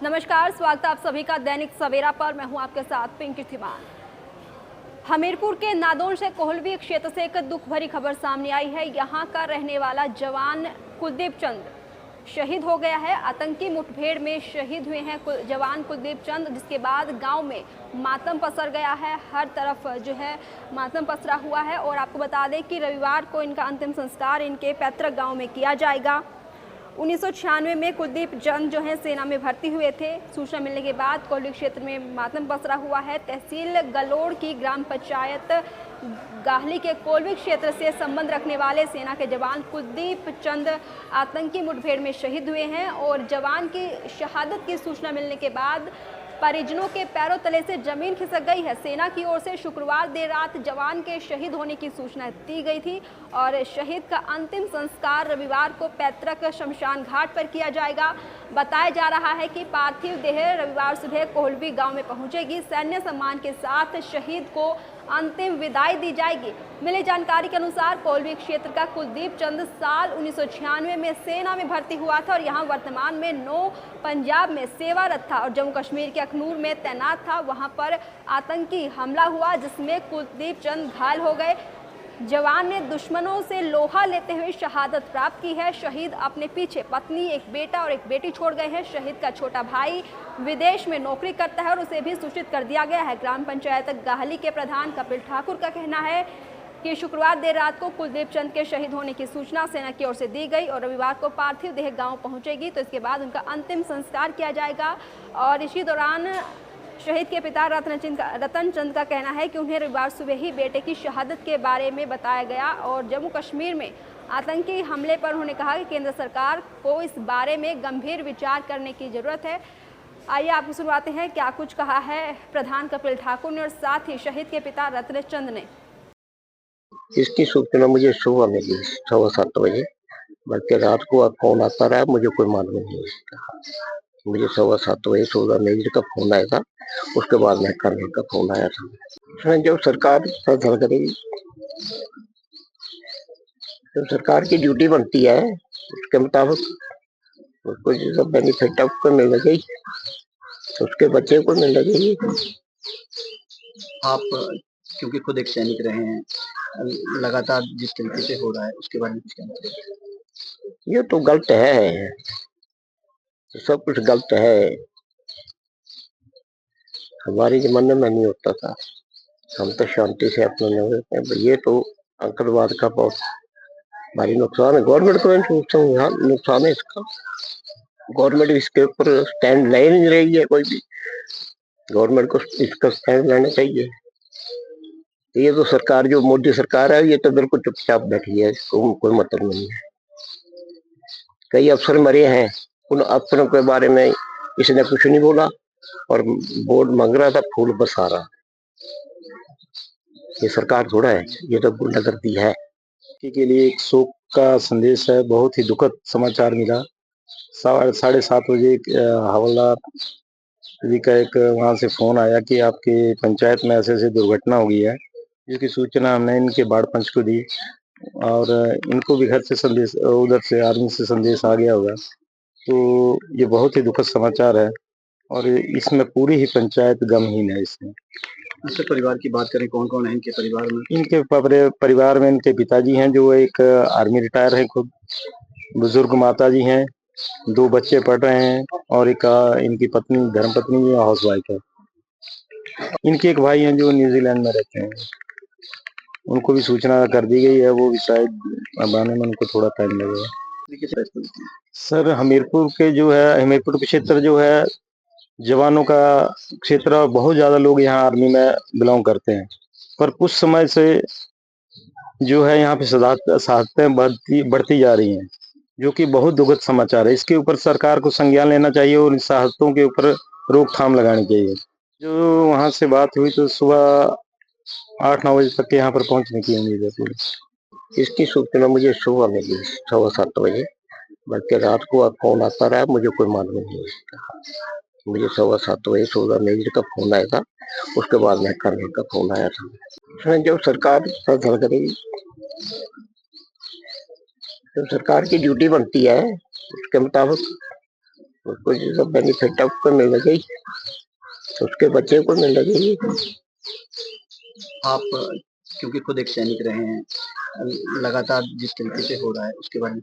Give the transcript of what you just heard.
नमस्कार, स्वागत है आप सभी का दैनिक सवेरा पर। मैं हूं आपके साथ पिंकी थिमान। हमीरपुर के नादौन से कोहलवी क्षेत्र से एक दुख भरी खबर सामने आई है। यहां का रहने वाला जवान कुलदीप चंद शहीद हो गया है। आतंकी मुठभेड़ में शहीद हुए हैं जवान कुलदीप चंद, जिसके बाद गांव में मातम पसर गया है। हर तरफ जो है मातम पसरा हुआ है। और आपको बता दें कि रविवार को इनका अंतिम संस्कार इनके पैतृक गाँव में किया जाएगा। 1996 में कुलदीप चंद जो है सेना में भर्ती हुए थे। सूचना मिलने के बाद कोहली क्षेत्र में मातम पसरा हुआ है। तहसील गलोड़ की ग्राम पंचायत गाहली के कोलवी क्षेत्र से संबंध रखने वाले सेना के जवान कुलदीप चंद आतंकी मुठभेड़ में शहीद हुए हैं। और जवान की शहादत की सूचना मिलने के बाद परिजनों के पैरों तले से जमीन खिसक गई है। सेना की ओर से शुक्रवार देर रात जवान के शहीद होने की सूचना दी गई थी और शहीद का अंतिम संस्कार रविवार को पैतृक शमशान घाट पर किया जाएगा। बताया जा रहा है कि पार्थिव देह रविवार सुबह कोहलवी गांव में पहुंचेगी। सैन्य सम्मान के साथ शहीद को अंतिम विदाई दी जाएगी। मिली जानकारी के अनुसार कोहलवी क्षेत्र का कुलदीप चंद साल 1996 में सेना में भर्ती हुआ था और यहां वर्तमान में 9 पंजाब में सेवारत था और जम्मू कश्मीर के अखनूर में तैनात था। वहां पर आतंकी हमला हुआ जिसमें कुलदीप चंद घायल हो गए। जवान ने दुश्मनों से लोहा लेते हुए शहादत प्राप्त की है। शहीद अपने पीछे पत्नी, एक बेटा और एक बेटी छोड़ गए हैं। शहीद का छोटा भाई विदेश में नौकरी करता है और उसे भी सूचित कर दिया गया है। ग्राम पंचायत गाहली के प्रधान कपिल ठाकुर का कहना है कि शुक्रवार देर रात को कुलदीप चंद के शहीद होने की सूचना सेना की ओर से दी गई और रविवार को पार्थिव देह गांव पहुंचेगी। तो इसके बाद उनका अंतिम संस्कार किया जाएगा। और इसी दौरान शहीद के पिता रतन चंद का कहना है कि उन्हें रविवार सुबह ही बेटे की शहादत के बारे में बताया गया और जम्मू कश्मीर में आतंकी हमले पर उन्होंने कहा कि केंद्र सरकार को इस बारे में गंभीर विचार करने की जरूरत है। आइए आपको सुनवाते हैं क्या कुछ कहा है प्रधान कपिल ठाकुर ने और साथ ही शहीद के पिता रतन चंद ने। इसकी सूचना मुझे सुबह मिली 7:15 बजे, बल्कि रात को अब फोन आता रहा, मुझे कोई मालूम नहीं इसका। मुझे 7:15 बजे 16 मेजर का फोन आया था, उसके बाद में कर्नल का फोन आया था। उसने जब सरकार करेगी, जब सरकार की ड्यूटी बनती है उसके मुताबिक उसको जो बेनिफिट है उसको मिल गई, उसके बच्चे को मिल गई। आप क्योंकि खुद एक सैनिक रहे हैं, लगातार जिस तरीके से हो रहा है उसके बारे में कुछ कहना चाहिए? ये तो गलत है, सब कुछ गलत है। हमारे जमाने में नहीं होता था, हम तो शांति से अपना रहते हैं। ये तो आतंकवाद का बहुत भारी नुकसान है। गवर्नमेंट को नुकसान है इसका। गवर्नमेंट इसके ऊपर स्टैंड ले नहीं रही है, कोई भी। गवर्नमेंट को इसका स्टैंड लेना चाहिए। ये तो सरकार जो मोदी सरकार है ये तो बिल्कुल चुपचाप बैठी है, इसको कोई मतलब नहीं है। कई अफसर मरे हैं, उन अफसरों के बारे में इसने कुछ नहीं बोला और बोर्ड मांग रहा था फूल बरसा रहा। ये सरकार थोड़ा है, ये तो गुंडागर्दी है। के लिए एक शोक का संदेश है। बहुत ही दुखद समाचार मिला। 7:30 बजे हवलदार जी का एक वहां से फोन आया कि आपके पंचायत में ऐसे ऐसे दुर्घटना हो गई है, जिसकी सूचना हमने इनके बाढ़ पंच को दी और इनको भी घर से संदेश, उधर से आर्मी से संदेश आ गया होगा। तो ये बहुत ही दुखद समाचार है और इसमें पूरी ही पंचायत गमहीन है। इसमें इससे परिवार की बात करें, कौन कौन है इनके परिवार में? इनके परिवार में इनके पिताजी हैं जो एक आर्मी रिटायर है, खुद बुजुर्ग माता जी हैं, 2 बच्चे पढ़ रहे हैं और एक इनकी पत्नी धर्मपत्नी हाउस वाइफ है। इनके एक भाई हैं जो न्यूजीलैंड में रहते हैं, उनको भी सूचना कर दी गई है। वो भी शायद अब आने में उनको थोड़ा टाइम लगेगा। सर हमीरपुर के जो है, हमीरपुर क्षेत्र जो है जवानों का क्षेत्र, बहुत ज्यादा लोग यहाँ आर्मी में बिलोंग करते हैं, पर कुछ समय से जो है यहाँ पे शहादतें बढ़ती जा रही हैं, जो कि बहुत दुखद समाचार है। इसके ऊपर सरकार को संज्ञान लेना चाहिए और इन शहादतों के ऊपर रोकथाम लगानी चाहिए। जो वहां से बात हुई तो सुबह 8-9 बजे तक यहाँ पर पहुंचने की उम्मीद है पूरी। इसकी सूचना मुझे सुबह मिली 7:15 बजे, बल्कि रात को अब फोन आता रहा, मुझे कोई मालूम नहीं इसका। मुझे 7:15 बजे 16 मेजर का फोन आया था, उसके बाद में कर्नल का फोन आया था। उसने जब सरकार करेगी, जब सरकार की ड्यूटी बनती है उसके मुताबिक उसको ये सब बेनिफिट अब करने लगे, उसके बच्चे को नहीं लगेगी। आप क्योंकि खुद एक सैनिक रहे हैं, लगातार जिस तरीके से हो रहा है उसके बारे में